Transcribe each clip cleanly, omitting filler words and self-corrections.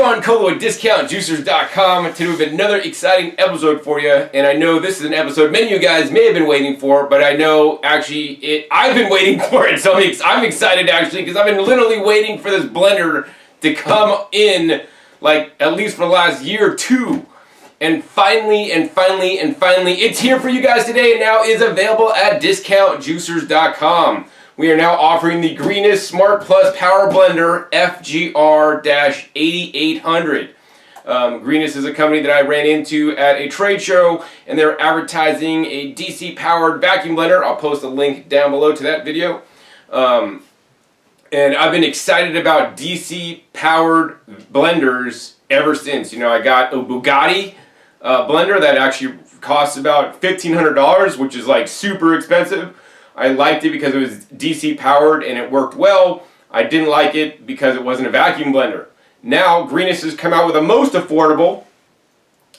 Sean Colo at DiscountJuicers.com. Today we have another exciting episode for you, and I know this is an episode many of you guys may have been waiting for, but I know actually I've been waiting for it, so I'm excited actually because I've been literally waiting for this blender to come in, like at least for the last year or two. And finally, it's here for you guys today, and now is available at DiscountJuicers.com. We are now offering the Greenis Smart Plus Power Blender FGR-8800. Greenis is a company that I ran into at a trade show, and they're advertising a DC-powered vacuum blender. I'll post a link down below to that video. And I've been excited about DC-powered blenders ever since. You know, I got a Buggatti blender that actually costs about $1,500, which is like super expensive. I liked it because it was DC powered and it worked well. I didn't like it because it wasn't a vacuum blender. Now Greenis has come out with a most affordable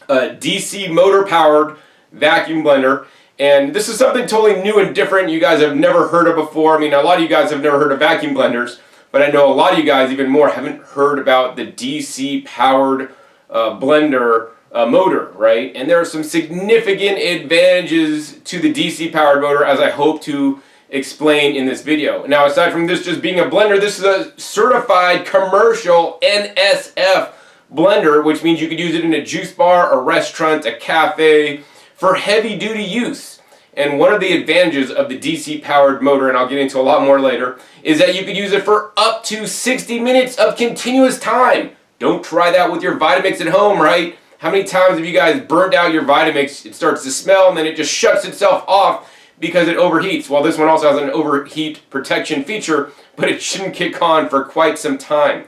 DC motor powered vacuum blender, and this is something totally new and different you guys have never heard of before. I mean, a lot of you guys have never heard of vacuum blenders, but I know a lot of you guys even more haven't heard about the DC powered blender motor, right? And there are some significant advantages to the DC powered motor, as I hope to explain in this video. Now, aside from this just being a blender, this is a certified commercial NSF blender, which means you could use it in a juice bar, a restaurant, a cafe, for heavy duty use. And one of the advantages of the DC powered motor, and I'll get into a lot more later, is that you could use it for up to 60 minutes of continuous time. Don't try that with your Vitamix at home, right? How many times have you guys burnt out your Vitamix? It starts to smell and then it just shuts itself off because it overheats. Well, this one also has an overheat protection feature, but it shouldn't kick on for quite some time.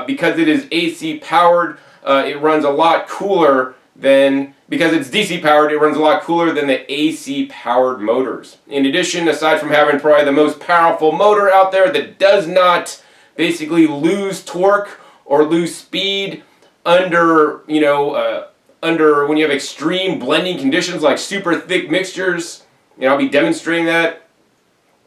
Because it is AC powered, it runs a lot cooler than, because it's DC powered, it runs a lot cooler than the AC powered motors. In addition, aside from having probably the most powerful motor out there that does not basically lose torque or lose speed under, under when you have extreme blending conditions like super thick mixtures, I'll be demonstrating that.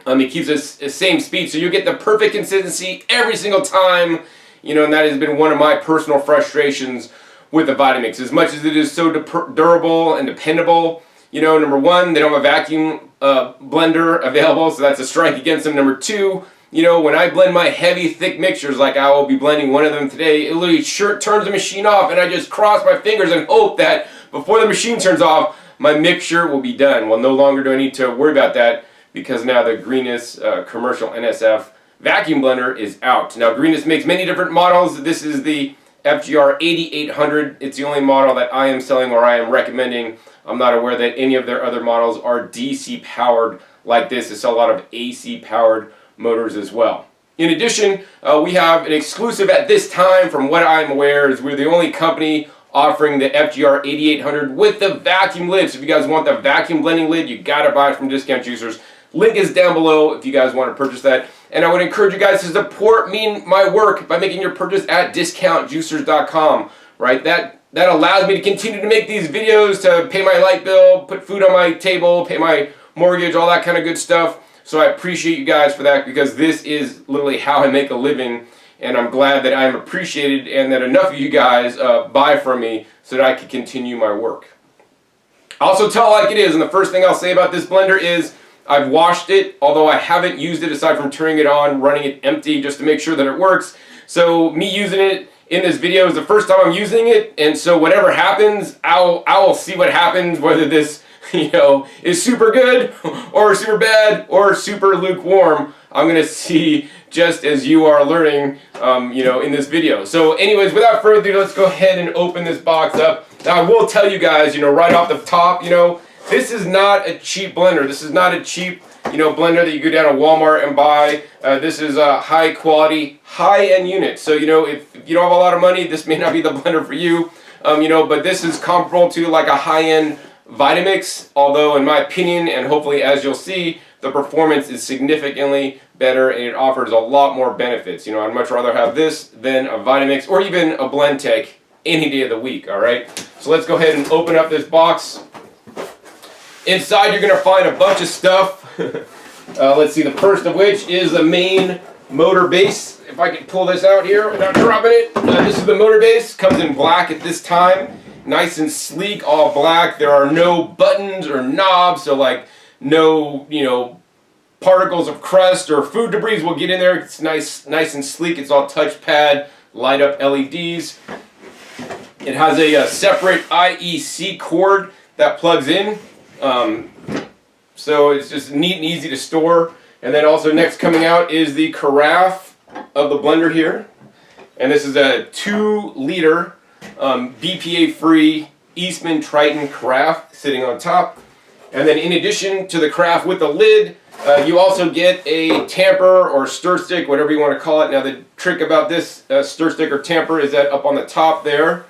It keeps us the same speed, so you get the perfect consistency every single time, and that has been one of my personal frustrations with the Vitamix. As much as it is so durable and dependable, number one, they don't have a vacuum blender available, so that's a strike against them. Number two, when I blend my heavy, thick mixtures, like I will be blending one of them today, it literally turns the machine off, and I just cross my fingers and hope that before the machine turns off, my mixture will be done. Well, no longer do I need to worry about that because now the Greenis Commercial NSF Vacuum Blender is out. Now, Greenis makes many different models. This is the FGR-8800. It's the only model that I am selling or I am recommending. I'm not aware that any of their other models are DC powered like this. They sell a lot of AC powered motors as well. In addition, we have an exclusive at this time, from what I'm aware, is we're the only company offering the FGR-8800 with the vacuum lid. So if you guys want the vacuum blending lid, you gotta buy it from Discount Juicers. Link is down below if you guys want to purchase that. And I would encourage you guys to support me and my work by making your purchase at DiscountJuicers.com, right? That allows me to continue to make these videos, to pay my light bill, put food on my table, pay my mortgage, all that kind of good stuff. So I appreciate you guys for that, because this is literally how I make a living, and I'm glad that I'm appreciated and that enough of you guys buy from me so that I can continue my work. I'll also tell it like it is, and the first thing I'll say about this blender is I've washed it, although I haven't used it aside from turning it on, running it empty just to make sure that it works. So me using it in this video is the first time I'm using it, and so whatever happens, I will see what happens, whether this is super good or super bad or super lukewarm. I'm going to see just as you are learning, in this video. So anyways, without further ado, let's go ahead and open this box up. Now, I will tell you guys, right off the top, this is not a cheap blender. This is not a cheap, blender that you go down to Walmart and buy. This is a high quality, high-end unit. So, if you don't have a lot of money, this may not be the blender for you. But this is comparable to like a high-end Vitamix, although in my opinion, and hopefully as you'll see, the performance is significantly better and it offers a lot more benefits. I'd much rather have this than a Vitamix or even a Blendtec any day of the week, alright? So let's go ahead and open up this box. Inside you're going to find a bunch of stuff. Let's see, the first of which is the main motor base. If I can pull this out here without dropping it. This is the motor base. Comes in black at this time. Nice and sleek, all black. There are no buttons or knobs, so like no, particles of crust or food debris will get in there. It's nice and sleek. It's all touchpad, light up LEDs. It has a separate IEC cord that plugs in, so it's just neat and easy to store. And then also next coming out is the carafe of the blender here, and this is a 2-liter BPA-Free Eastman Triton carafe sitting on top. And then in addition to the carafe with the lid, you also get a tamper or stir stick, whatever you want to call it. Now the trick about this stir stick or tamper is that up on the top there,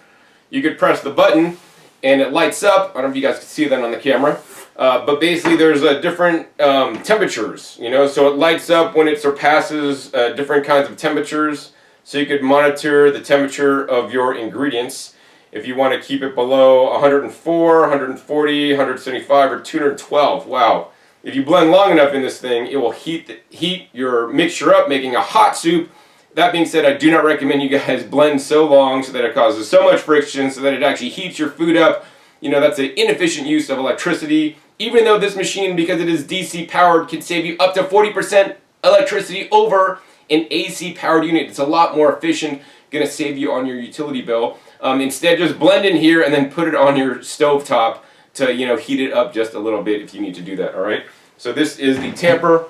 you could press the button and it lights up. I don't know if you guys can see that on the camera. But basically there's different temperatures, so it lights up when it surpasses different kinds of temperatures. So you could monitor the temperature of your ingredients if you want to keep it below 104, 140, 175, or 212. Wow. If you blend long enough in this thing, it will heat your mixture up, making a hot soup. That being said, I do not recommend you guys blend so long so that it causes so much friction so that it actually heats your food up. That's an inefficient use of electricity. Even though this machine, because it is DC powered, can save you up to 40% electricity over an AC powered unit. It's a lot more efficient, going to save you on your utility bill. Instead, just blend in here and then put it on your stove top to heat it up just a little bit if you need to do that. All right. So this is the tamper.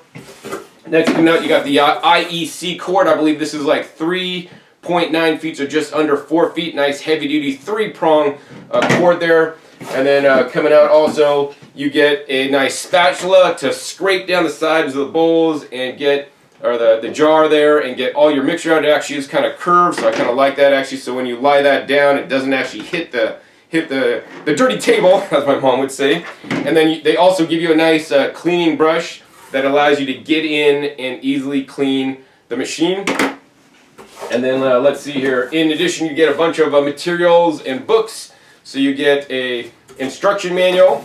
Next thing you got the IEC cord. I believe this is like 3.9 feet, so just under 4 feet. Nice heavy duty 3-prong cord there. And then coming out also, you get a nice spatula to scrape down the sides of the bowls and get, or the jar there, and get all your mixture out. It actually is kind of curved, so I kind of like that actually. So when you lie that down, it doesn't actually hit the dirty table, as my mom would say. And then they also give you a nice cleaning brush that allows you to get in and easily clean the machine. And then let's see here. In addition, you get a bunch of materials and books. So you get a instruction manual.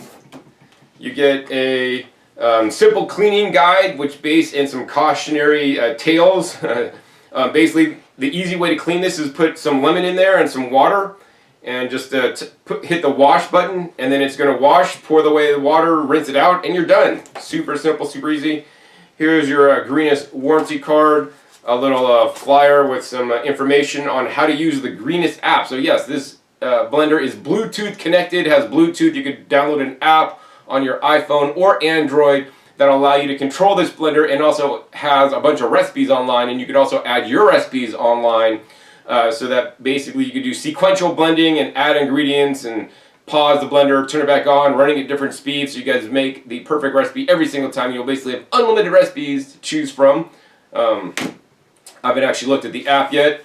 You get a simple cleaning guide, and some cautionary tales. Basically, the easy way to clean this is put some lemon in there and some water, and just hit the wash button, and then it's going to wash, pour the water, rinse it out, and you're done. Super simple, super easy. Here's your Greenis warranty card, a little flyer with some information on how to use the Greenis app. So yes, this blender is Bluetooth connected, has Bluetooth. You could download an app on your iPhone or Android that'll allow you to control this blender, and also has a bunch of recipes online, and you could also add your recipes online, so that basically you could do sequential blending and add ingredients and pause the blender, turn it back on, running at different speeds, so you guys make the perfect recipe every single time. You'll basically have unlimited recipes to choose from. I haven't actually looked at the app yet.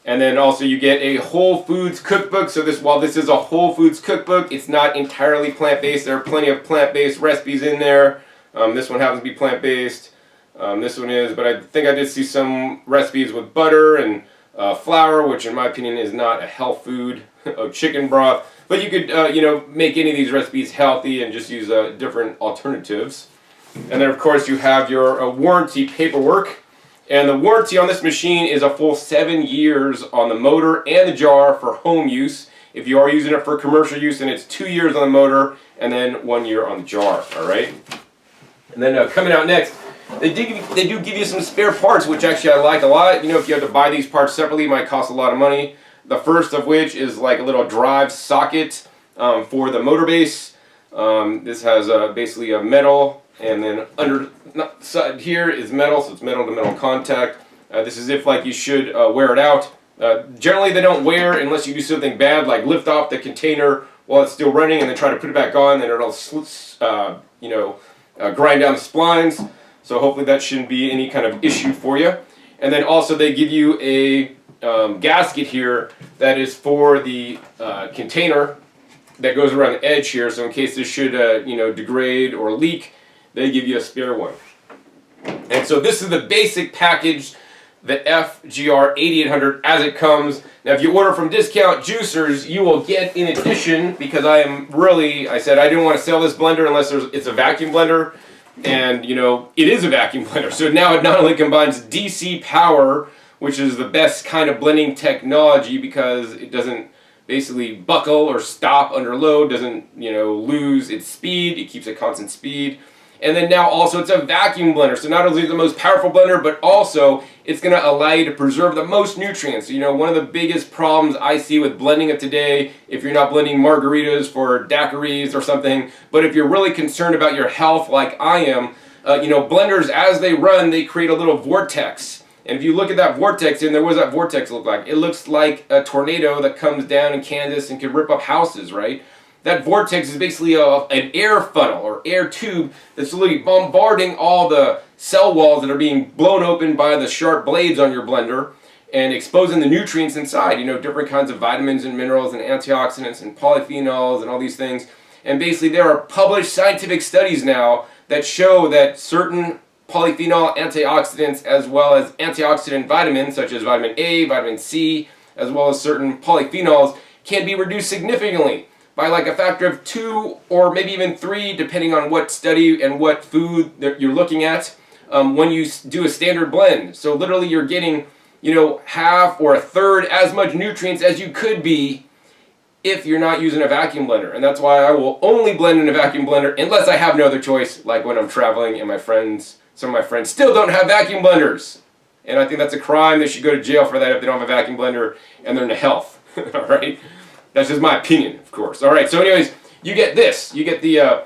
And then also you get a Whole Foods cookbook. So while this is a Whole Foods cookbook, it's not entirely plant-based. There are plenty of plant-based recipes in there. This one happens to be plant-based. This one is, but I think I did see some recipes with butter and flour, which in my opinion is not a health food, of chicken broth. But you could, make any of these recipes healthy and just use different alternatives. And then of course you have your warranty paperwork. And the warranty on this machine is a full 7 years on the motor and the jar for home use. If you are using it for commercial use, then it's 2 years on the motor and then 1 year on the jar. All right. And then coming out next, they do give you some spare parts, which actually I like a lot. If you have to buy these parts separately, it might cost a lot of money. The first of which is like a little drive socket for the motor base. This has basically a metal. And then under side here is metal, so it's metal to metal contact. This is if you should wear it out. Generally they don't wear unless you do something bad, like lift off the container while it's still running and then try to put it back on, then it'll grind down the splines. So hopefully that shouldn't be any kind of issue for you. And then also they give you a gasket here that is for the container that goes around the edge here, so in case this should degrade or leak, they give you a spare one. And so this is the basic package, the FGR-8800 as it comes. Now if you order from Discount Juicers, you will get in addition, because I said I didn't want to sell this blender unless it's a vacuum blender. And, you know, it is a vacuum blender. So now it not only combines DC power, which is the best kind of blending technology because it doesn't basically buckle or stop under load, doesn't, you know, lose its speed, it keeps a constant speed. And then now also it's a vacuum blender. So not only is it the most powerful blender, but also it's going to allow you to preserve the most nutrients. You know, one of the biggest problems I see with blending of today, if you're not blending margaritas for daiquiris or something, but if you're really concerned about your health like I am, you know, blenders as they run, they create a little vortex. And if you look at that vortex in there, what does that vortex look like? It looks like a tornado that comes down in Kansas and can rip up houses, right? That vortex is basically an air funnel or air tube that's literally bombarding all the cell walls that are being blown open by the sharp blades on your blender and exposing the nutrients inside, you know, different kinds of vitamins and minerals and antioxidants and polyphenols and all these things. And basically there are published scientific studies now that show that certain polyphenol antioxidants as well as antioxidant vitamins such as vitamin A, vitamin C, as well as certain polyphenols can be reduced significantly by like a factor of 2 or maybe even 3 depending on what study and what food that you're looking at when you do a standard blend. So literally you're getting, you know, half or a third as much nutrients as you could be if you're not using a vacuum blender. And that's why I will only blend in a vacuum blender unless I have no other choice, like when I'm traveling and some of my friends still don't have vacuum blenders. And I think that's a crime. They should go to jail for that if they don't have a vacuum blender and they're into health. All right? That's just my opinion, of course. All right, so anyways, you get this. You get the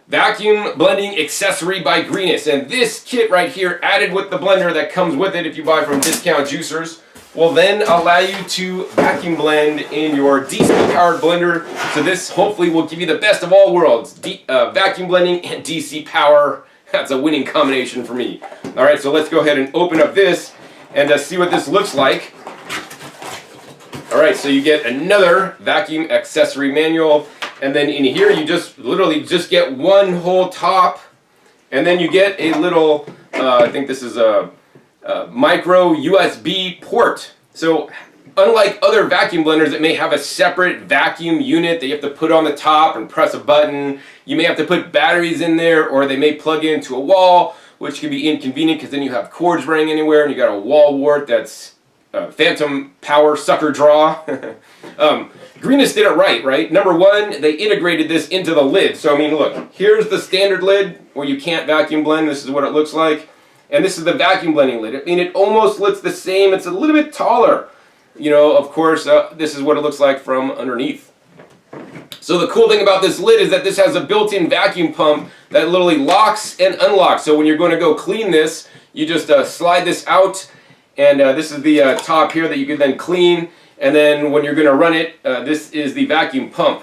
vacuum blending accessory by Greenis. And this kit right here, added with the blender that comes with it if you buy from discount juicers, will then allow you to vacuum blend in your DC-powered blender. So this hopefully will give you the best of all worlds. Vacuum blending and DC power. That's a winning combination for me. All right, so let's go ahead and open up this and see what this looks like. Alright, so you get another vacuum accessory manual, and then in here you just literally just get one whole top, and then you get a little, I think this is a micro USB port. So unlike other vacuum blenders that may have a separate vacuum unit that you have to put on the top and press a button, you may have to put batteries in there, or they may plug into a wall, which can be inconvenient because then you have cords running anywhere and you got a wall wart that's phantom power sucker draw. Greenis did it right? Number one, they integrated this into the lid. So I mean, look, here's the standard lid where you can't vacuum blend. This is what it looks like. And this is the vacuum blending lid. I mean, it almost looks the same. It's a little bit taller. You know, of course, this is what it looks like from underneath. So the cool thing about this lid is that this has a built-in vacuum pump that literally locks and unlocks. So when you're going to go clean this, you just slide this out. And this is the top here that you can then clean. And then when you're going to run it, this is the vacuum pump.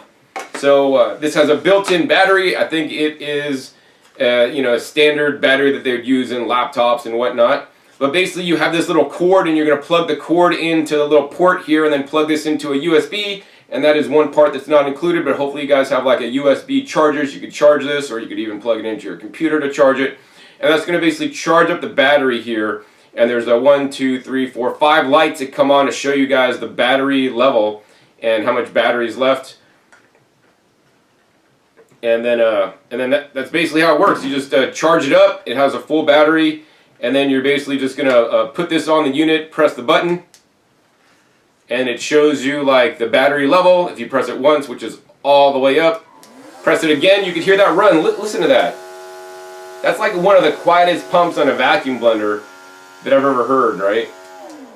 So this has a built-in battery. I think it is you know, a standard battery that they would use in laptops and whatnot. But basically you have this little cord and you're going to plug the cord into the little port here and then plug this into a USB. And that is one part that's not included, but hopefully you guys have like a USB charger. So you could charge this, or you could even plug it into your computer to charge it. And that's going to basically charge up the battery here. And there's a 1, 2, 3, 4, 5 lights that come on to show you guys the battery level and how much battery is left. And then that's basically how it works. You just charge it up. It has a full battery, and then you're basically just gonna put this on the unit, press the button, and it shows you like the battery level. If you press it once, which is all the way up, press it again, you can hear that run. Listen to that. That's like one of the quietest pumps on a vacuum blender that I've ever heard, right?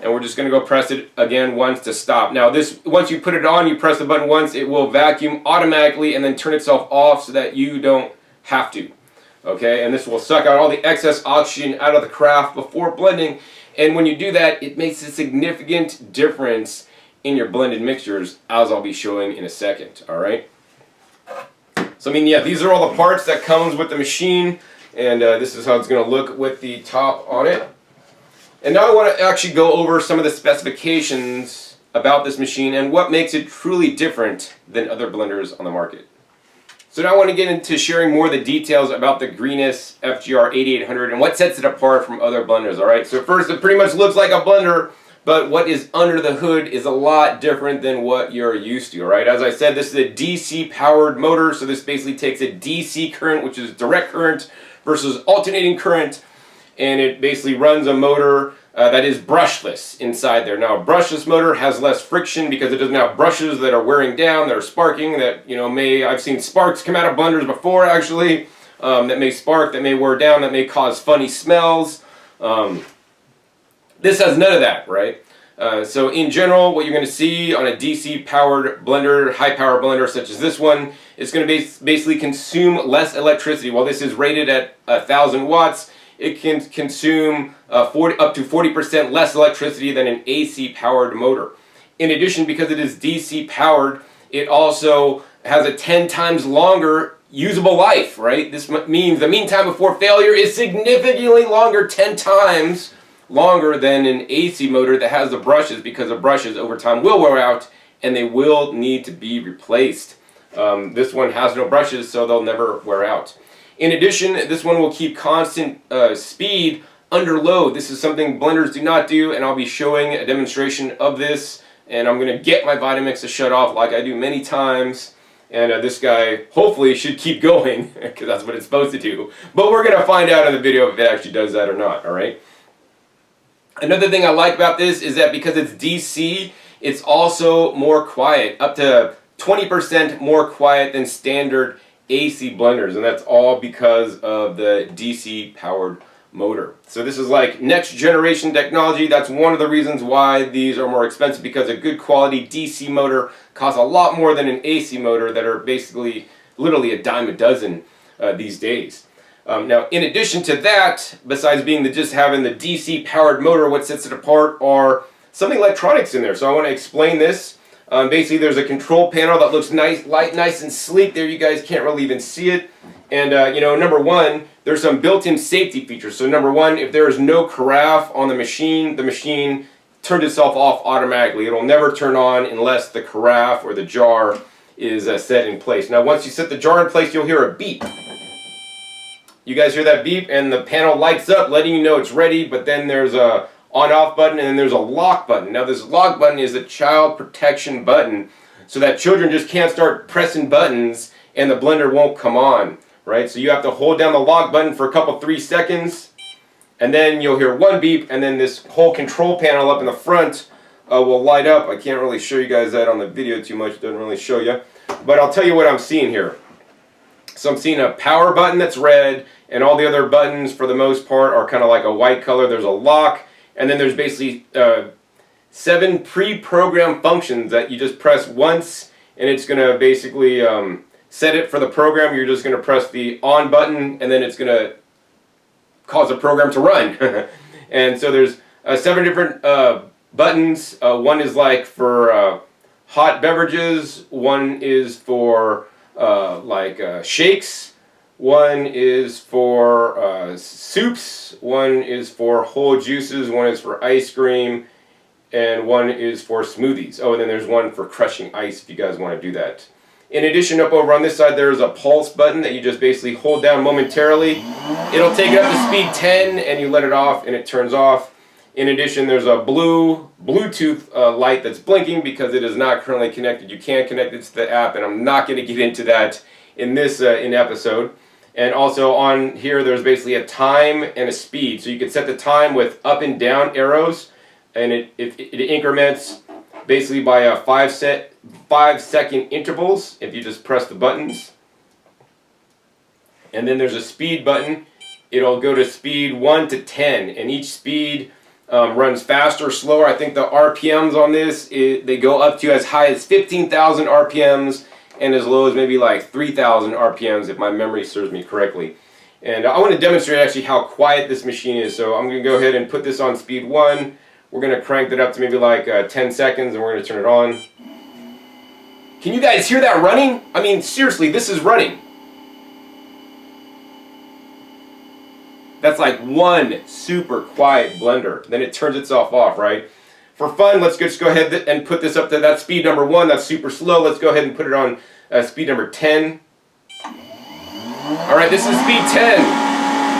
And we're just going to go press it again once to stop. Now this, once you put it on, you press the button once, it will vacuum automatically and then turn itself off so that you don't have to. Okay, and this will suck out all the excess oxygen out of the craft before blending. And when you do that, it makes a significant difference in your blended mixtures, as I'll be showing in a second, all right? So I mean, yeah, these are all the parts that comes with the machine, and this is how it's going to look with the top on it. And now I want to actually go over some of the specifications about this machine and what makes it truly different than other blenders on the market. So now I want to get into sharing more of the details about the Greenis FGR-8800 and what sets it apart from other blenders, alright? So first, it pretty much looks like a blender, but what is under the hood is a lot different than what you're used to, all right? As I said, this is a DC powered motor, so this basically takes a DC current, which is direct current, versus alternating current, and it basically runs a motor that is brushless inside there. Now, a brushless motor has less friction because it doesn't have brushes that are wearing down, that are sparking, that, you know, I've seen sparks come out of blenders before, actually, that may spark, that may wear down, that may cause funny smells. This has none of that, right? So in general, what you're going to see on a DC powered blender, high power blender such as this one, it's going to basically consume less electricity. While this is rated at 1,000 watts, it can consume up to 40% less electricity than an AC powered motor. In addition, because it is DC powered, it also has a 10 times longer usable life, right? This means the mean time before failure is significantly longer, 10 times longer than an AC motor that has the brushes, because the brushes over time will wear out and they will need to be replaced. This one has no brushes, so they'll never wear out. In addition, this one will keep constant speed under load. This is something blenders do not do, and I'll be showing a demonstration of this, and I'm going to get my Vitamix to shut off like I do many times, and this guy hopefully should keep going because that's what it's supposed to do. But we're going to find out in the video if it actually does that or not, alright? Another thing I like about this is that because it's DC, it's also more quiet, up to 20% more quiet than standard AC blenders, and that's all because of the DC powered motor. So this is like next generation technology. That's one of the reasons why these are more expensive, because a good quality DC motor costs a lot more than an AC motor that are basically literally a dime a dozen these days. Now, in addition to that, besides being just having the DC powered motor, what sets it apart are some electronics in there. So I want to explain this. Basically, there's a control panel that looks nice, nice and sleek. There, you guys can't really even see it. And you know, number one, there's some built-in safety features. So number one, if there is no carafe on the machine turns itself off automatically. It'll never turn on unless the carafe or the jar is set in place. Now, once you set the jar in place, you'll hear a beep. You guys hear that beep, and the panel lights up, letting you know it's ready, but then there's a on-off button, and then there's a lock button. Now, this lock button is a child protection button, so that children just can't start pressing buttons and the blender won't come on, right? So you have to hold down the lock button for a couple, 3 seconds, and then you'll hear one beep, and then this whole control panel up in the front will light up. I can't really show you guys that on the video too much, it doesn't really show you, but I'll tell you what I'm seeing here. So I'm seeing a power button that's red, and all the other buttons for the most part are kind of like a white color. There's a lock, and then there's basically 7 pre-programmed functions that you just press once, and it's going to basically set it for the program. You're just going to press the on button, and then it's going to cause the program to run. And so there's 7 different buttons. One is like for hot beverages, one is for shakes, one is for soups, one is for whole juices, one is for ice cream, and one is for smoothies. Oh, and then there's one for crushing ice if you guys want to do that. In addition, up over on this side, there's a pulse button that you just basically hold down momentarily. It'll take it up to speed 10, and you let it off, and it turns off. In addition, there's a Bluetooth light that's blinking because it is not currently connected. You can connect it to the app, and I'm not going to get into that in this episode. And also on here, there's basically a time and a speed. So you can set the time with up and down arrows, and it increments basically by 5-second intervals if you just press the buttons. And then there's a speed button. It'll go to speed 1 to 10, and each speed runs faster or slower. I think the RPMs on this, they go up to as high as 15,000 RPMs and as low as maybe like 3,000 RPMs if my memory serves me correctly. And I want to demonstrate actually how quiet this machine is. So I'm going to go ahead and put this on speed 1. We're going to crank that up to maybe like 10 seconds, and we're going to turn it on. Can you guys hear that running? I mean, seriously, this is running. That's like one super quiet blender. Then it turns itself off, right? For fun, let's just go ahead and put this up to that speed number 1. That's super slow. Let's go ahead and put it on speed number 10. Alright, this is speed 10.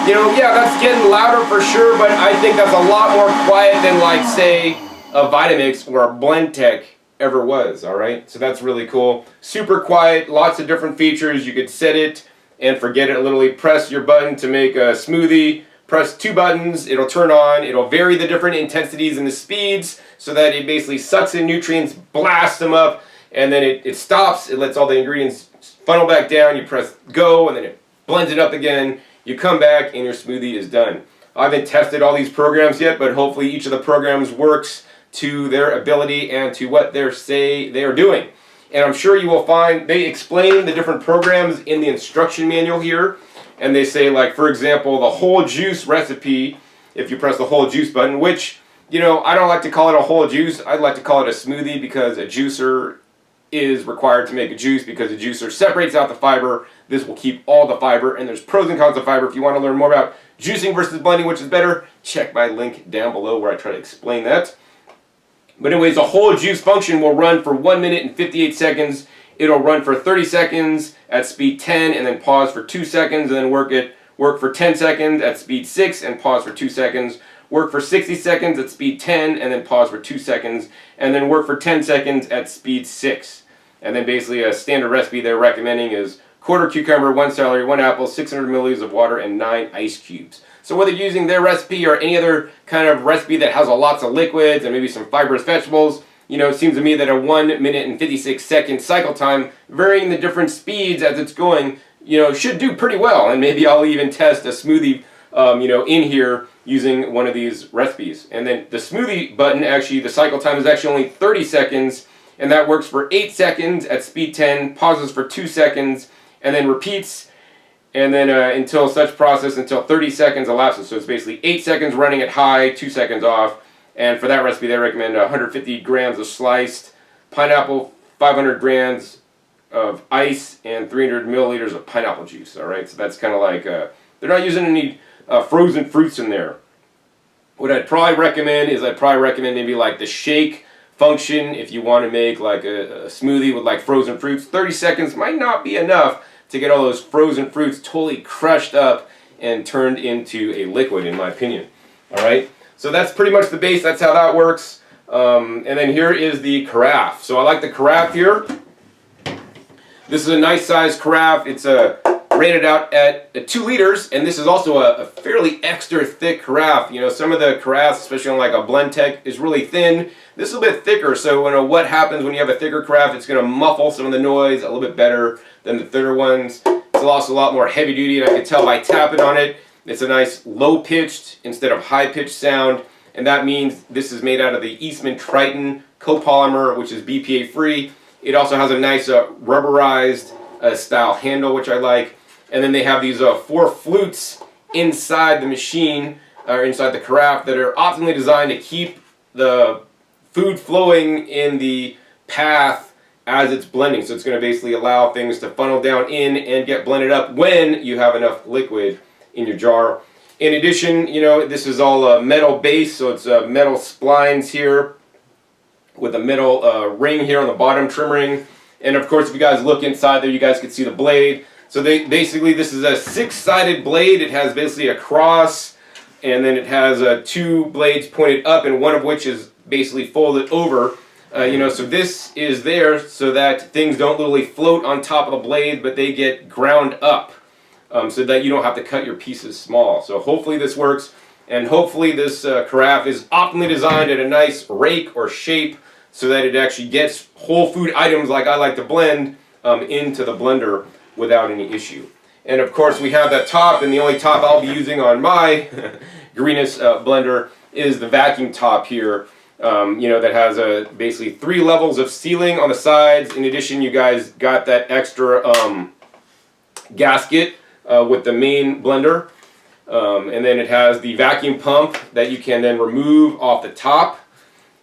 You know, yeah, that's getting louder for sure, but I think that's a lot more quiet than, like, say, a Vitamix or a Blend Tech ever was, all right? So that's really cool. Super quiet, lots of different features. You could set it and forget it. Literally press your button to make a smoothie, press 2 buttons, it'll turn on, it'll vary the different intensities and the speeds so that it basically sucks in nutrients, blasts them up, and then it stops, it lets all the ingredients funnel back down, you press go, and then it blends it up again, you come back, and your smoothie is done. I haven't tested all these programs yet, but hopefully each of the programs works to their ability and to what they say they are doing. And I'm sure you will find, they explain the different programs in the instruction manual here, and they say, like, for example, the whole juice recipe, if you press the whole juice button, which, you know, I don't like to call it a whole juice, I'd like to call it a smoothie, because a juicer is required to make a juice because a juicer separates out the fiber. This will keep all the fiber, and there's pros and cons of fiber. If you want to learn more about juicing versus blending, which is better, check my link down below where I try to explain that. But anyways, the whole juice function will run for 1 minute and 58 seconds. It'll run for 30 seconds at speed 10 and then pause for 2 seconds, and then work for 10 seconds at speed 6 and pause for 2 seconds. Work for 60 seconds at speed 10 and then pause for 2 seconds, and then work for 10 seconds at speed 6. And then basically a standard recipe they're recommending is quarter cucumber, 1 celery, 1 apple, 600 milliliters of water, and 9 ice cubes. So whether you're using their recipe or any other kind of recipe that has lots of liquids and maybe some fibrous vegetables, you know, it seems to me that a 1 minute and 56 second cycle time, varying the different speeds as it's going, you know, should do pretty well. And maybe I'll even test a smoothie, you know, in here using one of these recipes. And then the smoothie button, actually, the cycle time is actually only 30 seconds, and that works for 8 seconds at speed 10, pauses for 2 seconds, and then repeats, and then until 30 seconds elapses. So it's basically 8 seconds running at high, 2 seconds off. And for that recipe, they recommend 150 grams of sliced pineapple, 500 grams of ice, and 300 milliliters of pineapple juice. All right, so that's kind of like, they're not using any frozen fruits in there. What I'd probably recommend is maybe like the shake function if you want to make like a smoothie with like frozen fruits. 30 seconds might not be enough to get all those frozen fruits totally crushed up and turned into a liquid, in my opinion. All right, so that's pretty much the base. That's how that works. And then here is the carafe. So I like the carafe here. This is a nice size carafe. It's rated out at 2 liters, and this is also a fairly extra thick carafe. You know, some of the carafes, especially on like a Blend Tech, is really thin. This is a bit thicker, so you know what happens when you have a thicker carafe, it's going to muffle some of the noise a little bit better than the thinner ones. It's also a lot more heavy duty, and I can tell by tapping on it, it's a nice low-pitched instead of high-pitched sound, and that means this is made out of the Eastman Triton copolymer, which is BPA-free. It also has a nice rubberized style handle, which I like. And then they have these 4 flutes inside the machine, or inside the carafe, that are optimally designed to keep the food flowing in the path as it's blending. So it's going to basically allow things to funnel down in and get blended up when you have enough liquid in your jar. In addition, you know, this is all metal base, so it's metal splines here with a metal ring here on the bottom, trim ring. And of course, if you guys look inside there, you guys can see the blade. So basically this is a 6-sided blade. It has basically a cross, and then it has 2 blades pointed up, and one of which is basically folded over. You know, so this is there so that things don't literally float on top of the blade, but they get ground up, so that you don't have to cut your pieces small. So hopefully this works, and hopefully this carafe is optimally designed at a nice rake or shape so that it actually gets whole food items like I like to blend into the blender without any issue. And of course we have that top, and the only top I'll be using on my Greenis blender is the vacuum top here. You know, that has basically 3 levels of sealing on the sides. In addition, you guys got that extra gasket with the main blender. And then it has the vacuum pump that you can then remove off the top,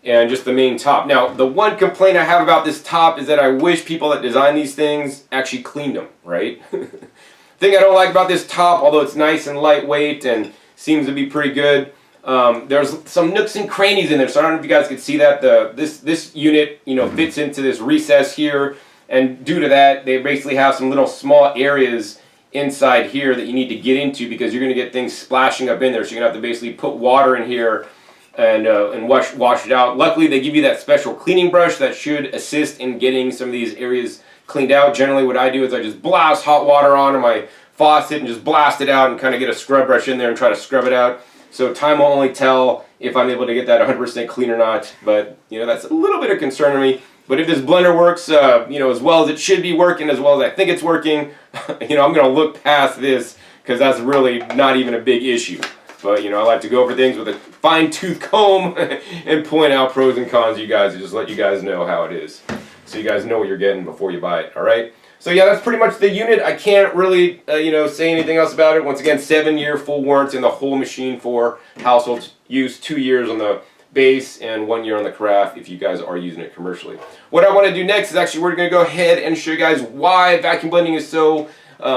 and just the main top. Now, the one complaint I have about this top is that I wish people that design these things actually cleaned them, right? Thing I don't like about this top, although it's nice and lightweight and seems to be pretty good, there's some nooks and crannies in there, so I don't know if you guys can see that. This unit, you know, fits into this recess here, and due to that, they basically have some little small areas inside here that you need to get into, because you're going to get things splashing up in there, so you're going to have to basically put water in here and wash it out. Luckily, they give you that special cleaning brush that should assist in getting some of these areas cleaned out. Generally, what I do is I just blast hot water onto my faucet and just blast it out and kind of get a scrub brush in there and try to scrub it out. So time will only tell if I'm able to get that 100% clean or not. But, you know, that's a little bit of concern to me. But if this blender works, you know, as well as it should be working, as well as I think it's working, you know, I'm going to look past this because that's really not even a big issue. But, you know, I like to go over things with a fine-tooth comb and point out pros and cons to you guys and just let you guys know how it is. So you guys know what you're getting before you buy it, all right? So yeah, that's pretty much the unit. I can't really, you know, say anything else about it. Once again, 7-year full warranty on the whole machine for household use, 2 years on the base, and 1 year on the carafe if you guys are using it commercially. What I want to do next is actually we're going to go ahead and show you guys why vacuum blending is so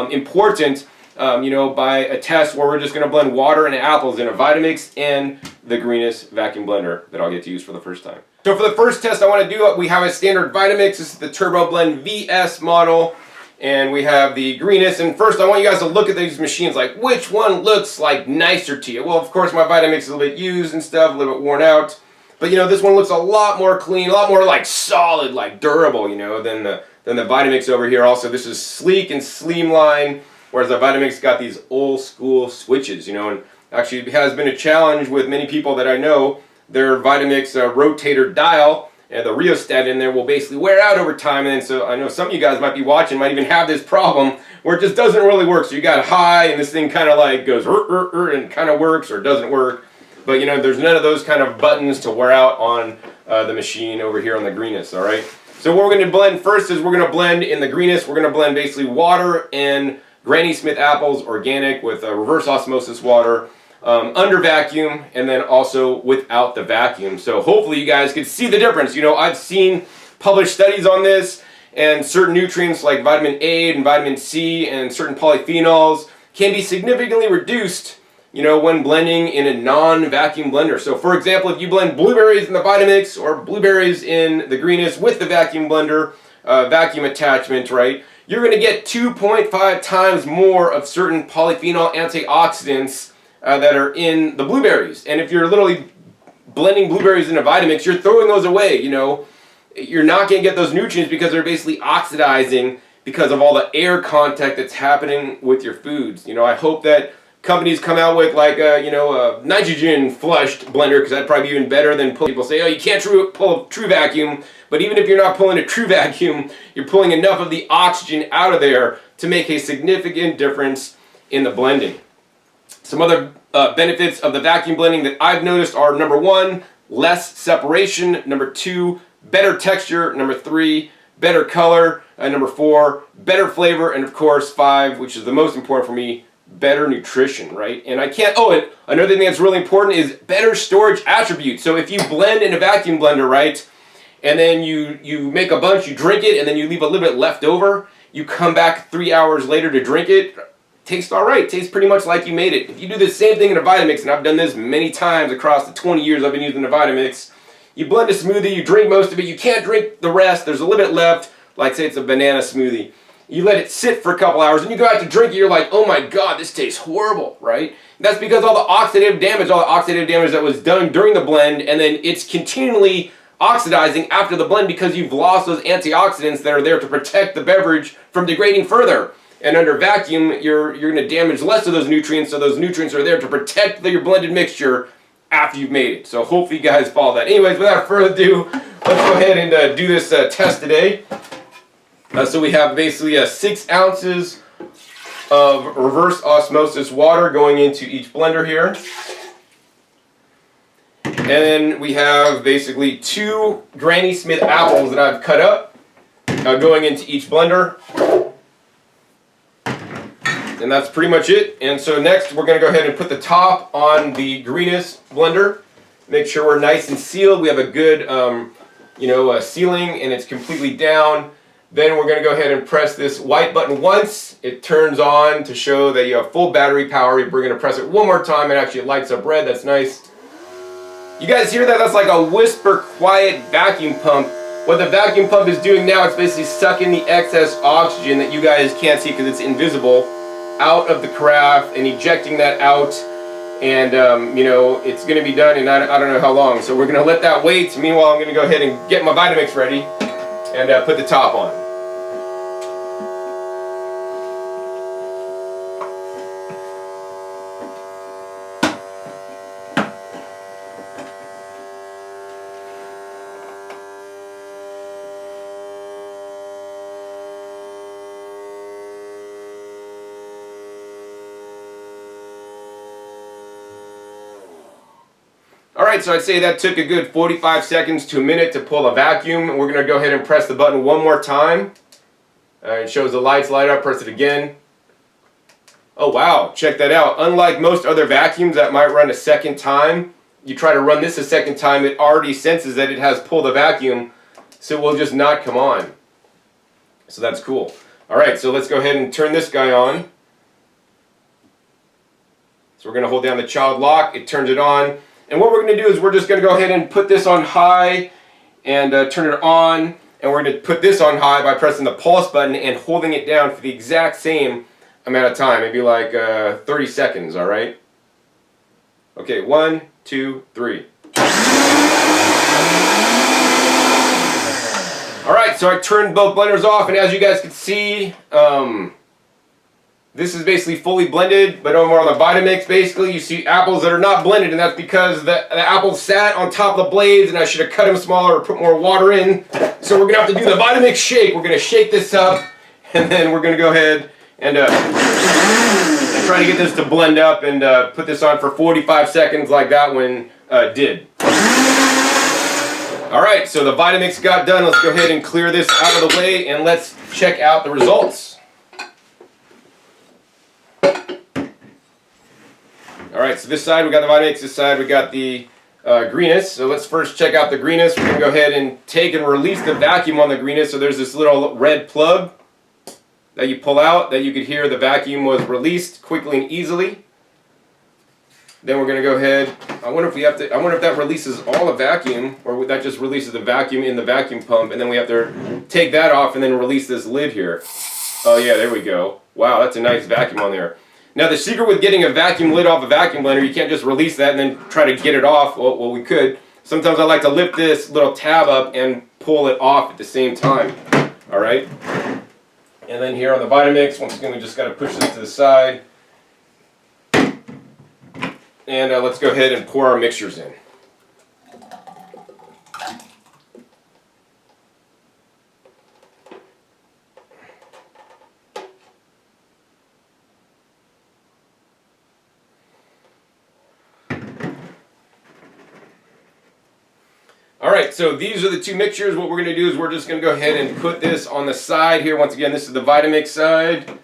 important. You know, by a test where we're just going to blend water and apples in a Vitamix and the Greenis vacuum blender that I'll get to use for the first time. So for the first test I want to do, we have a standard Vitamix. This is the Turbo Blend VS model, and we have the Greenis. And first I want you guys to look at these machines, like which one looks like nicer to you. Well, of course my Vitamix is a little bit used and stuff, a little bit worn out, but you know, this one looks a lot more clean, a lot more like solid, like durable, you know, than the Vitamix over here. Also, this is sleek and streamlined, whereas the Vitamix got these old school switches, you know, and actually it has been a challenge with many people that I know. Their Vitamix rotator dial and the rheostat in there will basically wear out over time, and so I know some of you guys might be watching, might even have this problem where it just doesn't really work. So you got high and this thing kind of like goes and kind of works or doesn't work, but you know, there's none of those kind of buttons to wear out on the machine over here on the Greenis, all right? So what we're going to blend first is we're going to blend in the Greenis, we're going to blend basically water and Granny Smith apples, organic, with reverse osmosis water, under vacuum, and then also without the vacuum. So hopefully you guys can see the difference. You know, I've seen published studies on this, and certain nutrients like vitamin A and vitamin C and certain polyphenols can be significantly reduced, you know, when blending in a non-vacuum blender. So for example, if you blend blueberries in the Vitamix or blueberries in the Greenis with the vacuum blender, vacuum attachment, right, you're going to get 2.5 times more of certain polyphenol antioxidants that are in the blueberries. And if you're literally blending blueberries in a Vitamix, you're throwing those away, you know. You're not going to get those nutrients because they're basically oxidizing because of all the air contact that's happening with your foods. You know, I hope that companies come out with like a, you know, a nitrogen flushed blender, because that'd probably be even better than people say, oh, you can't pull a true vacuum. But even if you're not pulling a true vacuum, you're pulling enough of the oxygen out of there to make a significant difference in the blending. Some other benefits of the vacuum blending that I've noticed are, number 1, less separation, number 2, better texture, number 3, better color, and number 4, better flavor, and of course 5, which is the most important for me, better nutrition, right? And I can't, oh, and another thing that's really important is better storage attributes. So if you blend in a vacuum blender, right, and then you make a bunch, you drink it, and then you leave a little bit left over, you come back 3 hours later to drink it, tastes alright, tastes pretty much like you made it. If you do the same thing in a Vitamix, and I've done this many times across the 20 years I've been using a Vitamix, you blend a smoothie, you drink most of it, you can't drink the rest, there's a little bit left, like say it's a banana smoothie. You let it sit for a couple hours, and you go out to drink it, you're like, oh my god, this tastes horrible, right? And that's because all the oxidative damage that was done during the blend, and then it's continually oxidizing after the blend because you've lost those antioxidants that are there to protect the beverage from degrading further. And under vacuum, you're going to damage less of those nutrients, so those nutrients are there to protect your blended mixture after you've made it. So hopefully you guys follow that. Anyways, without further ado, let's go ahead and do this test today. So we have basically 6 ounces of reverse osmosis water going into each blender here. And then we have basically 2 Granny Smith apples that I've cut up going into each blender. And that's pretty much it. And so next we're going to go ahead and put the top on the Greenis blender. Make sure we're nice and sealed. We have a good sealing, and it's completely down. Then we're going to go ahead and press this white button once. It turns on to show that you have full battery power. We're going to press it one more time, and actually it lights up red. That's nice. You guys hear that? That's like a whisper quiet vacuum pump. What the vacuum pump is doing now, it's basically sucking the excess oxygen that you guys can't see because it's invisible out of the carafe and ejecting that out And you know, it's going to be done in I don't know how long. So we're going to let that wait. Meanwhile, I'm going to go ahead and get my Vitamix ready and put the top on. Alright, so I'd say that took a good 45 seconds to a minute to pull a vacuum. We're going to go ahead and press the button one more time. It shows the lights light up, press it again. Oh wow, check that out. Unlike most other vacuums that might run a second time, you try to run this a second time, it already senses that it has pulled the vacuum, so it will just not come on. So that's cool. Alright, so let's go ahead and turn this guy on. So we're going to hold down the child lock, it turns it on. And what we're going to do is we're just going to go ahead and put this on high and turn it on. And we're going to put this on high by pressing the pulse button and holding it down for the exact same amount of time. Maybe like 30 seconds, alright? Okay, 1, 2, 3. Alright, so I turned both blenders off, and as you guys can see, this is basically fully blended, but over on the Vitamix, basically, you see apples that are not blended, and that's because the apples sat on top of the blades, and I should have cut them smaller or put more water in. So we're going to have to do the Vitamix shake. We're going to shake this up, and then we're going to go ahead and try to get this to blend up and put this on for 45 seconds like that one did. Alright, so the Vitamix got done. Let's go ahead and clear this out of the way, and let's check out the results. Alright, so this side we got the Vitamix, this side we got the Greenis. So let's first check out the Greenis. We're going to go ahead and take and release the vacuum on the Greenis. So there's this little red plug that you pull out that you could hear the vacuum was released quickly and easily. Then we're going to go ahead, I wonder if that releases all the vacuum, or that just releases the vacuum in the vacuum pump, and then we have to take that off and then release this lid here. Oh yeah, there we go. Wow, that's a nice vacuum on there. Now the secret with getting a vacuum lid off a vacuum blender, you can't just release that and then try to get it off. Well, we could. Sometimes I like to lift this little tab up and pull it off at the same time. Alright? And then here on the Vitamix, once again we just got to push this to the side. And let's go ahead and pour our mixtures in. Alright, so these are the two mixtures. What we're going to do is we're just going to go ahead and put this on the side here. Once again, this is the Vitamix side,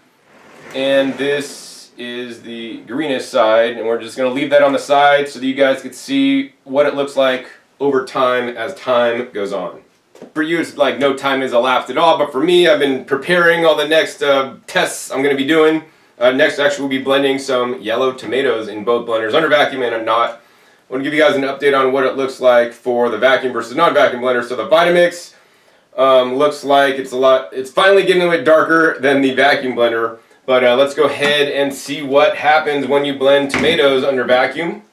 and this is the Greenis side, and we're just going to leave that on the side so that you guys can see what it looks like over time as time goes on. For you, it's like no time has elapsed at all, but for me, I've been preparing all the next tests I'm going to be doing. Next, actually, we'll be blending some yellow tomatoes in both blenders, under vacuum and not. I want to give you guys an update on what it looks like for the vacuum versus non-vacuum blender. So the Vitamix looks like it's finally getting a bit darker than the vacuum blender. But let's go ahead and see what happens when you blend tomatoes under vacuum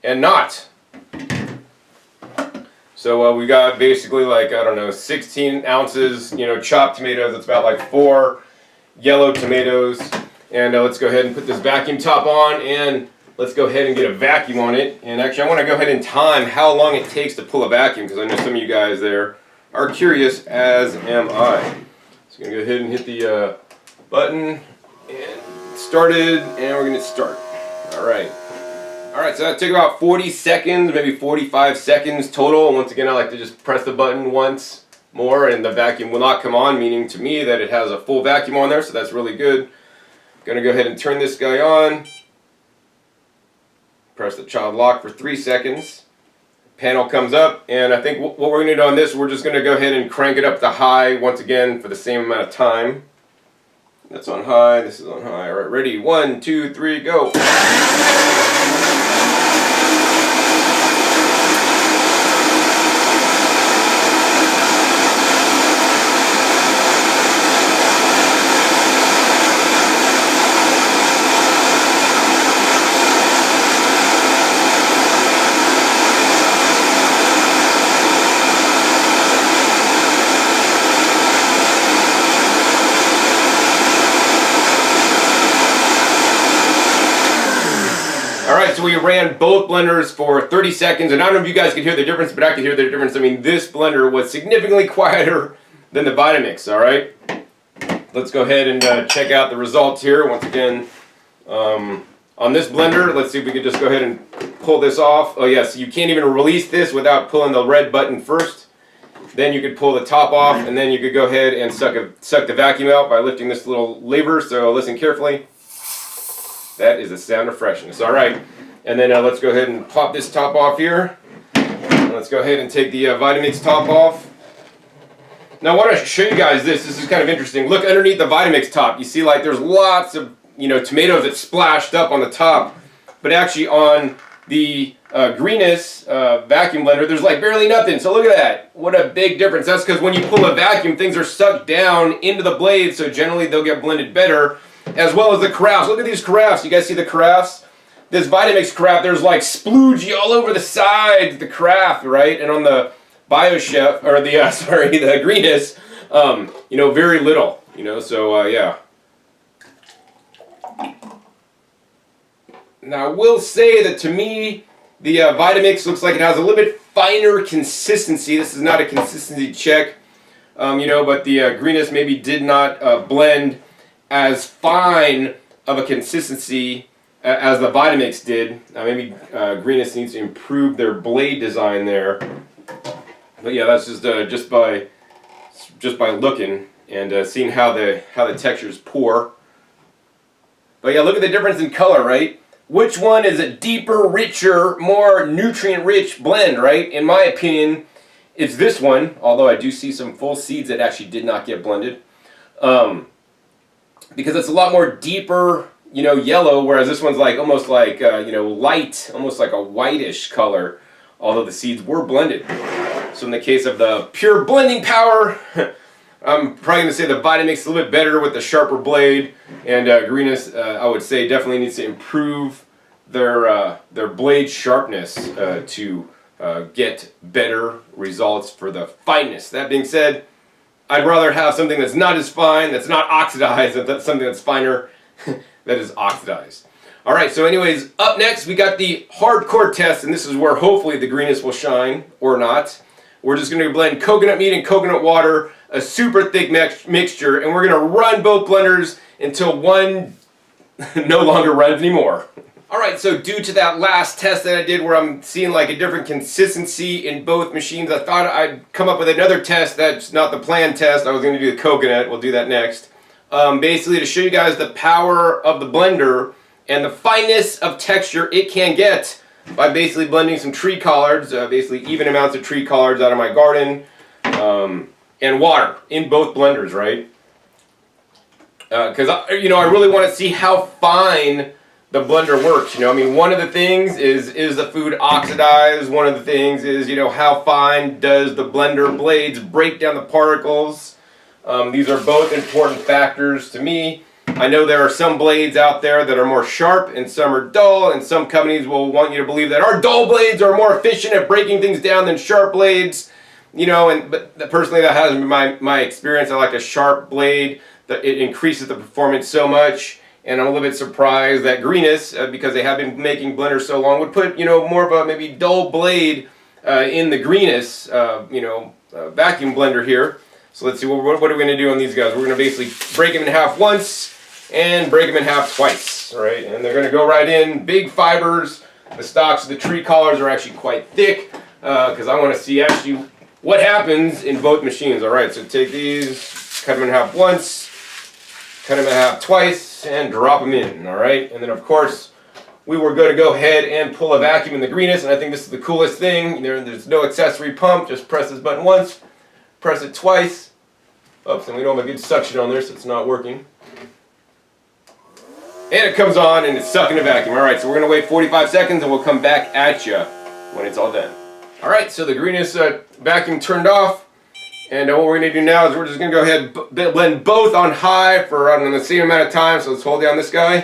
and not. So we got basically like, I don't know, 16 ounces, chopped tomatoes. That's about like 4 yellow tomatoes. And let's go ahead and put this vacuum top on, and let's go ahead and get a vacuum on it. And actually I want to go ahead and time how long it takes to pull a vacuum, because I know some of you guys there are curious, as am I. So I'm going to go ahead and hit the button, and started, and we're going to start. Alright. Alright, so that took about 40 seconds, maybe 45 seconds total. Once again, I like to just press the button once more and the vacuum will not come on, meaning to me that it has a full vacuum on there, so that's really good. Going to go ahead and turn this guy on. Press the child lock for 3 seconds. Panel comes up, and I think what we're going to do on this, we're just going to go ahead and crank it up to high once again for the same amount of time. That's on high, this is on high. Alright, ready? 1, 2, 3, go! Alright, so we ran both blenders for 30 seconds, and I don't know if you guys could hear the difference, but I could hear the difference. I mean, this blender was significantly quieter than the Vitamix, alright? Let's go ahead and check out the results here. Once again, on this blender, let's see if we can just go ahead and pull this off. Oh yes, you can't even release this without pulling the red button first. Then you could pull the top off, and then you could go ahead and suck the vacuum out by lifting this little lever, so listen carefully. That is the sound of freshness. Alright, and then let's go ahead and pop this top off here. And let's go ahead and take the Vitamix top off. Now I want to show you guys this. This is kind of interesting. Look underneath the Vitamix top. You see like there's lots of tomatoes that splashed up on the top, but actually on the Greenis vacuum blender there's like barely nothing. So look at that. What a big difference. That's because when you pull a vacuum, things are sucked down into the blade, so generally they'll get blended better. As well as the carafes. Look at these carafes. You guys see the carafes? This Vitamix carafe, there's like sploogie all over the sides of the carafe, right? And on the BioChef, or the the Greenis, very little. So yeah. Now I will say that to me, the Vitamix looks like it has a little bit finer consistency. This is not a consistency check, but the Greenis maybe did not blend as fine of a consistency as the Vitamix did. Maybe Greenis needs to improve their blade design there. But yeah, that's just by looking and seeing how the textures pour. But yeah, look at the difference in color, right? Which one is a deeper, richer, more nutrient-rich blend, right? In my opinion, it's this one. Although I do see some full seeds that actually did not get blended. Because it's a lot more deeper, yellow, whereas this one's like almost like light, almost like a whitish color, although the seeds were blended. So in the case of the pure blending power, I'm probably going to say the Vitamix is a little bit better with the sharper blade, and Greenis, I would say, definitely needs to improve their blade sharpness to get better results for the fineness. That being said, I'd rather have something that's not as fine, that's not oxidized, than something that's finer that is oxidized. Alright, so anyways, up next we got the hardcore test, and this is where hopefully the Greenis will shine, or not. We're just going to blend coconut meat and coconut water, a super thick mixture, and we're going to run both blenders until one no longer runs anymore. Alright, so due to that last test that I did where I'm seeing like a different consistency in both machines, I thought I'd come up with another test that's not the planned test. I was going to do the coconut. We'll do that next. Basically to show you guys the power of the blender and the fineness of texture it can get by basically blending some tree collards, basically even amounts of tree collards out of my garden, and water in both blenders, right? Because I really want to see how fine the blender works. One of the things is the food oxidized? One of the things is, how fine does the blender blades break down the particles? These are both important factors to me. I know there are some blades out there that are more sharp and some are dull, and some companies will want you to believe that our dull blades are more efficient at breaking things down than sharp blades. But personally that hasn't been my experience. I like a sharp blade. It increases the performance so much. And I'm a little bit surprised that Greenis, because they have been making blenders so long, would put more of a maybe dull blade in the Greenis vacuum blender here. So let's see, what are we going to do on these guys? We're going to basically break them in half once and break them in half twice. All right, and they're going to go right in, big fibers. The stalks of the tree collars are actually quite thick because I want to see actually what happens in both machines. All right, so take these, cut them in half once, cut them in half twice, and drop them in, all right? And then, of course, we were going to go ahead and pull a vacuum in the Greenis, and I think this is the coolest thing. There's no accessory pump. Just press this button once, press it twice. Oops, and we don't have a good suction on there, so it's not working. And it comes on, and it's sucking the vacuum. All right, so we're going to wait 45 seconds, and we'll come back at you when it's all done. All right, so the Greenis vacuum turned off. And what we're going to do now is we're just going to go ahead and blend both on high for the same amount of time. So let's hold down this guy.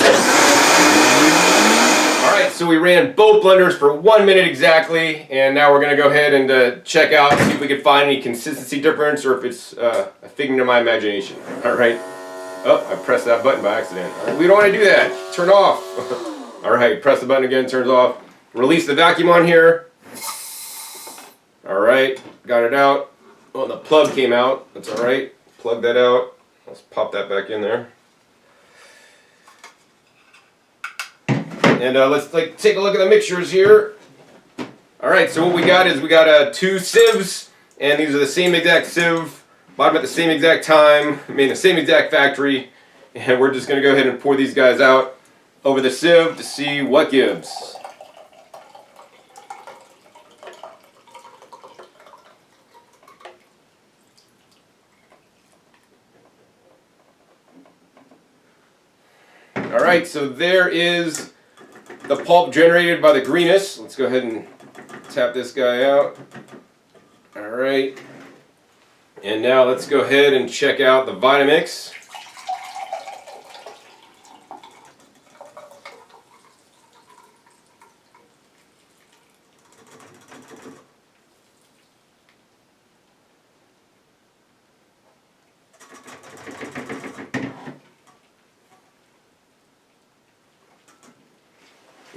Alright, so we ran both blenders for 1 minute exactly. And now we're going to go ahead and check out, see if we can find any consistency difference or if it's a figment of my imagination. Alright. Oh, I pressed that button by accident. Right, we don't want to do that. Turn off. All right, press the button again, turns off. Release the vacuum on here. All right, got it out. Oh, the plug came out. That's all right. Plug that out. Let's pop that back in there. And let's take a look at the mixtures here. All right, so what we got is we got 2 sieves, and these are the same exact sieve, bought them at the same exact time, made in the same exact factory, and we're just going to go ahead and pour these guys out over the sieve to see what gives. All right, so there is the pulp generated by the Greenis. Let's go ahead and tap this guy out. All right. And now let's go ahead and check out the Vitamix.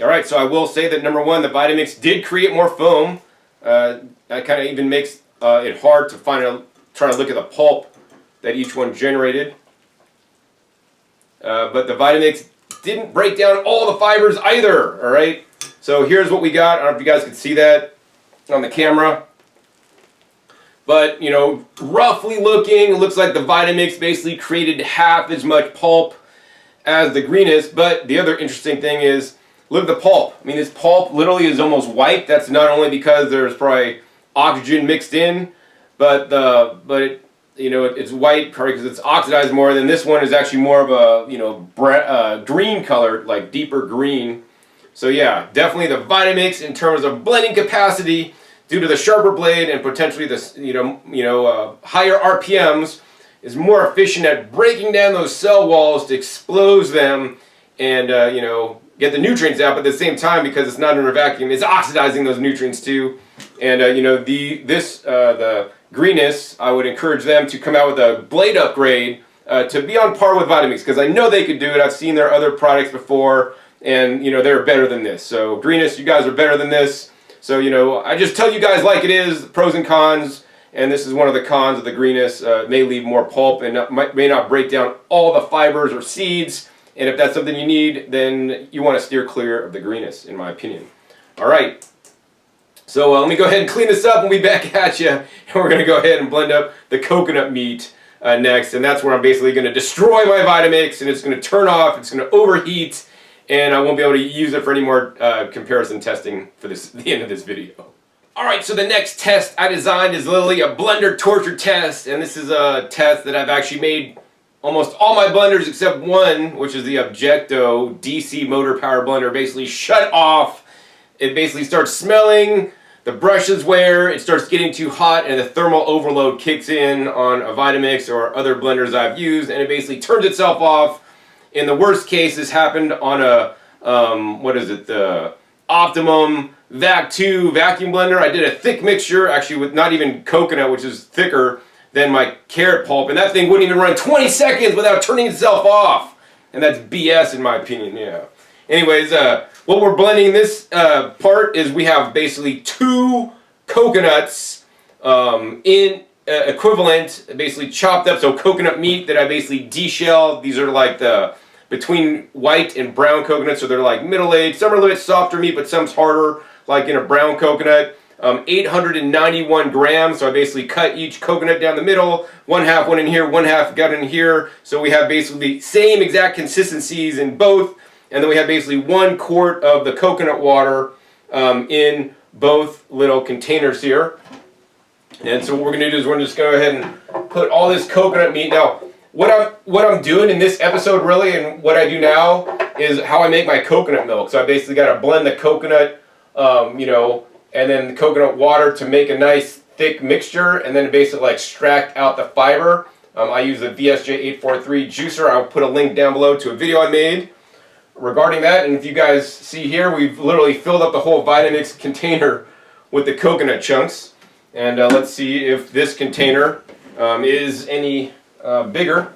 Alright, so I will say that number one, the Vitamix did create more foam. That kind of even makes it hard to try to look at the pulp that each one generated. But the Vitamix didn't break down all the fibers either. Alright, so here's what we got. I don't know if you guys can see that on the camera. But, you know, roughly looking, it looks like the Vitamix basically created half as much pulp as the Greenis. But the other interesting thing is, look at the pulp. I mean, this pulp literally is almost white. That's not only because there's probably oxygen mixed in, but it's white probably because it's oxidized more. Than this one is actually more of a green color, like deeper green. So yeah, definitely the Vitamix in terms of blending capacity, due to the sharper blade and potentially the higher RPMs, is more efficient at breaking down those cell walls to expose them and get the nutrients out, but at the same time, because it's not under vacuum, it's oxidizing those nutrients too. And the Greenis, I would encourage them to come out with a blade upgrade to be on par with Vitamix, because I know they could do it. I've seen their other products before, and they're better than this. So Greenis, you guys are better than this. So I just tell you guys like it is, pros and cons, and this is one of the cons of the Greenis. It may leave more pulp and may not break down all the fibers or seeds. And if that's something you need, then you want to steer clear of the Greenis, in my opinion. All right. So let me go ahead and clean this up and we'll be back at you. And we're going to go ahead and blend up the coconut meat next. And that's where I'm basically going to destroy my Vitamix, and it's going to turn off, it's going to overheat, and I won't be able to use it for any more comparison testing for the end of this video. All right, so the next test I designed is literally a blender torture test. And this is a test that I've actually made almost all my blenders except one, which is the Objecto DC motor power blender, basically shut off. It basically starts smelling, the brushes wear, it starts getting too hot, and the thermal overload kicks in on a Vitamix or other blenders I've used, and it basically turns itself off. In the worst case, this happened on a, the Optimum Vac 2 vacuum blender. I did a thick mixture, actually with not even coconut, which is thicker than my carrot pulp, and that thing wouldn't even run 20 seconds without turning itself off. And that's BS in my opinion, yeah. Anyways, what we're blending this part is we have basically 2 coconuts in equivalent, basically chopped up, so coconut meat that I basically deshelled. These are like the between white and brown coconuts, so they're like middle-aged. Some are a little bit softer meat, but some's harder, like in a brown coconut. 891 grams, so I basically cut each coconut down the middle, one half went in here, one half got in here, so we have basically the same exact consistencies in both, and then we have basically 1 quart of the coconut water in both little containers here. And so what we're going to do is we're just going to go ahead and put all this coconut meat. Now, what I'm doing in this episode really, and what I do now, is how I make my coconut milk. So I basically got to blend the coconut, and then the coconut water to make a nice thick mixture, and then basically extract out the fiber. I use the VSJ843 juicer. I'll put a link down below to a video I made regarding that. And if you guys see here, we've literally filled up the whole Vitamix container with the coconut chunks. And let's see if this container is any bigger.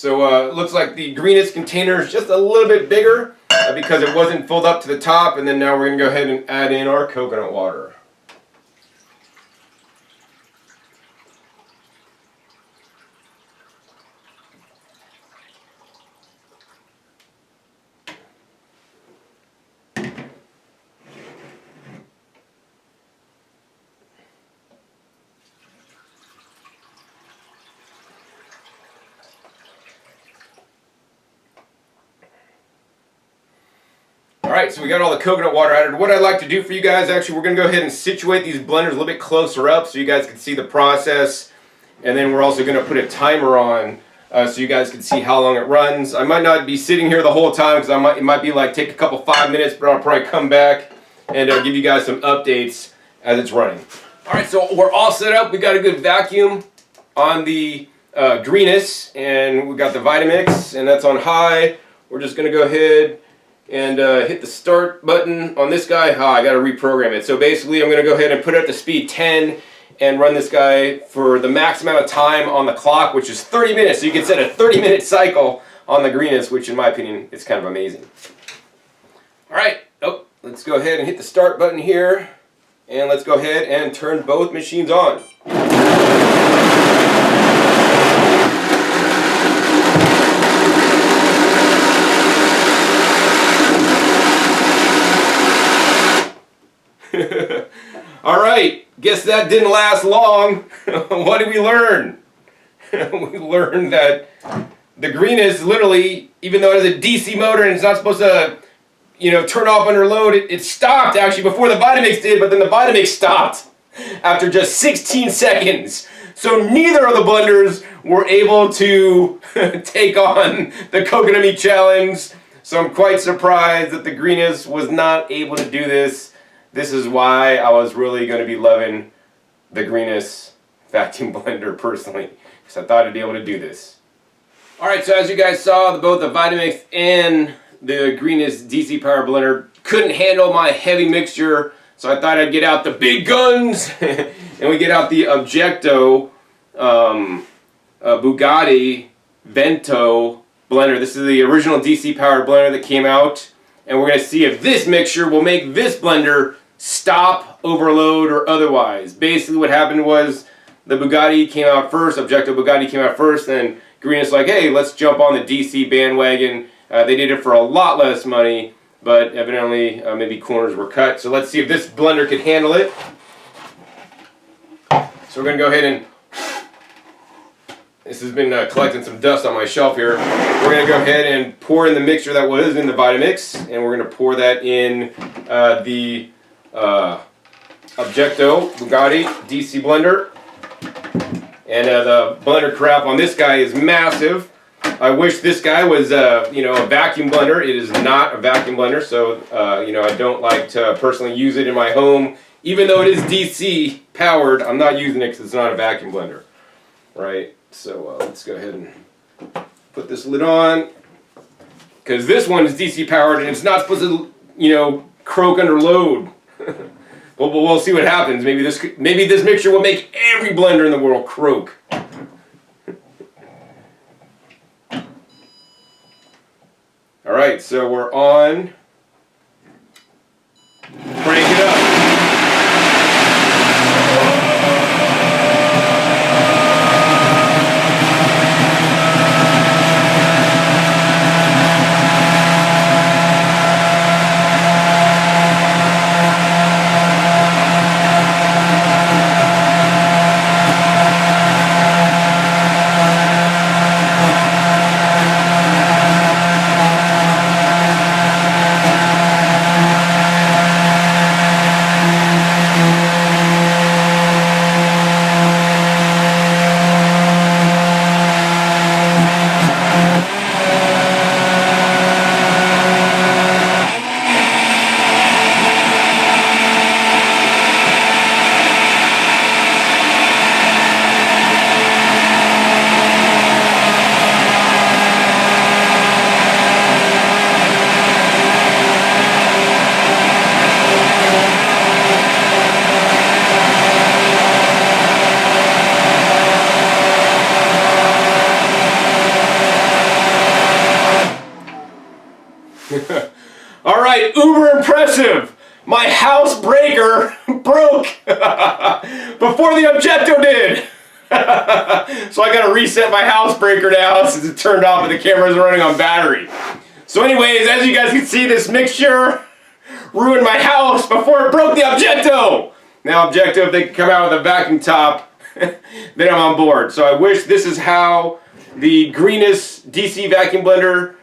So it looks like the Greenis container is just a little bit bigger because it wasn't filled up to the top, and then now we're going to go ahead and add in our coconut water. Alright, so we got all the coconut water added. What I'd like to do for you guys, actually, we're going to go ahead and situate these blenders a little bit closer up so you guys can see the process. And then we're also going to put a timer on so you guys can see how long it runs. I might not be sitting here the whole time because it might be like take a couple 5 minutes, but I'll probably come back and give you guys some updates as it's running. Alright, so we're all set up. We got a good vacuum on the Greenis, and we got the Vitamix, and that's on high. We're just going to go ahead and hit the start button on this guy. I got to reprogram it. So basically I'm going to go ahead and put it at the speed 10 and run this guy for the max amount of time on the clock, which is 30 minutes. So you can set a 30-minute cycle on the Greenis, which in my opinion is kind of amazing. Alright, let's go ahead and hit the start button here, and let's go ahead and turn both machines on. Alright, guess that didn't last long. What did we learn? We learned that the Greenis literally, even though it has a DC motor and it's not supposed to, turn off under load, it stopped actually before the Vitamix did, but then the Vitamix stopped after just 16 seconds. So neither of the blenders were able to take on the Coconut Meat Challenge. So I'm quite surprised that the Greenis was not able to do this. This is why I was really going to be loving the Greenis vacuum blender personally, because I thought I'd be able to do this. Alright, so as you guys saw, both the Vitamix and the Greenis DC power blender couldn't handle my heavy mixture, so I thought I'd get out the big guns, and we get out the Objecto Buggatti Vento blender. This is the original DC powered blender that came out, and we're going to see if this mixture will make this blender stop, overload, or otherwise. Basically what happened was the Buggatti came out first, Objecto Buggatti came out first, and Greenis like, hey, let's jump on the DC bandwagon. They did it for a lot less money, but evidently maybe corners were cut. So let's see if this blender could handle it. So we're going to go ahead and, this has been collecting some dust on my shelf here. We're going to go ahead and pour in the mixture that was in the Vitamix, and we're going to pour that in the Objecto Buggatti DC blender. And the blender crap on this guy is massive. I wish this guy was a vacuum blender. It is not a vacuum blender, so I don't like to personally use it in my home. Even though it is DC powered, I'm not using it because it's not a vacuum blender. Right? So let's go ahead and put this lid on, because this one is DC powered and it's not supposed to, croak under load. We'll see what happens. Maybe this mixture will make every blender in the world croak. All right, so we're on. Crank it up. All right, uber impressive. My house breaker broke before the Objecto did. So I gotta reset my house breaker now since it turned off and the camera's running on battery. So anyways, as you guys can see, this mixture ruined my house before it broke the Objecto. Now Objecto, if they can come out with a vacuum top, then I'm on board. So I wish this is how the Greenis DC vacuum blender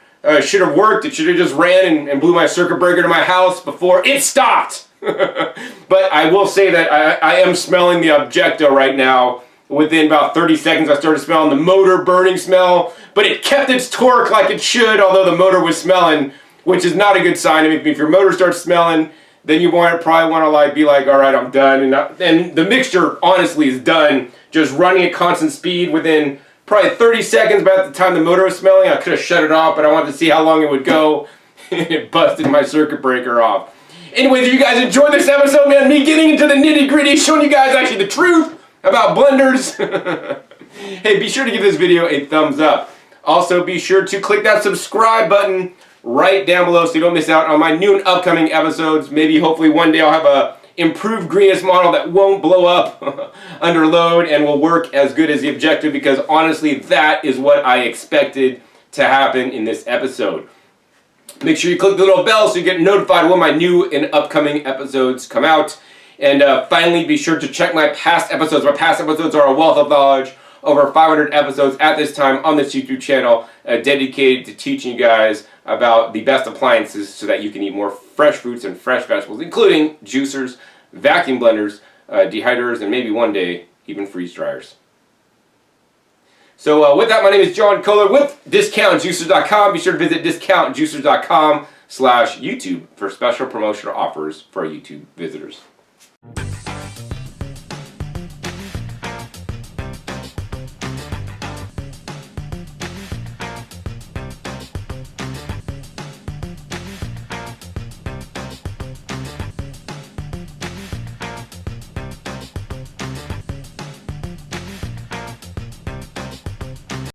should have worked. It should have just ran and blew my circuit breaker to my house before it stopped. But I will say that I am smelling the Objecto right now. Within about 30 seconds I started smelling the motor burning smell, but it kept its torque like it should, although the motor was smelling, which is not a good sign. I mean, if your motor starts smelling, then you probably want to like be like, all right, I'm done. And the mixture honestly is done, just running at constant speed within probably 30 seconds. By the time the motor was smelling, I could have shut it off, but I wanted to see how long it would go. And it busted my circuit breaker off. Anyways, if you guys enjoyed this episode, man, me getting into the nitty gritty, showing you guys actually the truth about blenders. Hey, be sure to give this video a thumbs up. Also, be sure to click that subscribe button right down below so you don't miss out on my new and upcoming episodes. Maybe, hopefully, one day I'll have a improved Greenis model that won't blow up under load and will work as good as the Objecto, because honestly, that is what I expected to happen in this episode. Make sure you click the little bell so you get notified when my new and upcoming episodes come out. And finally, be sure to check my past episodes. My past episodes are a wealth of knowledge. Over 500 episodes at this time on this YouTube channel dedicated to teaching you guys about the best appliances so that you can eat more fresh fruits and fresh vegetables, including juicers, vacuum blenders, dehydrators, and maybe one day even freeze dryers. So with that, my name is John Kohler with DiscountJuicers.com. Be sure to visit DiscountJuicers.com/YouTube for special promotional offers for our YouTube visitors.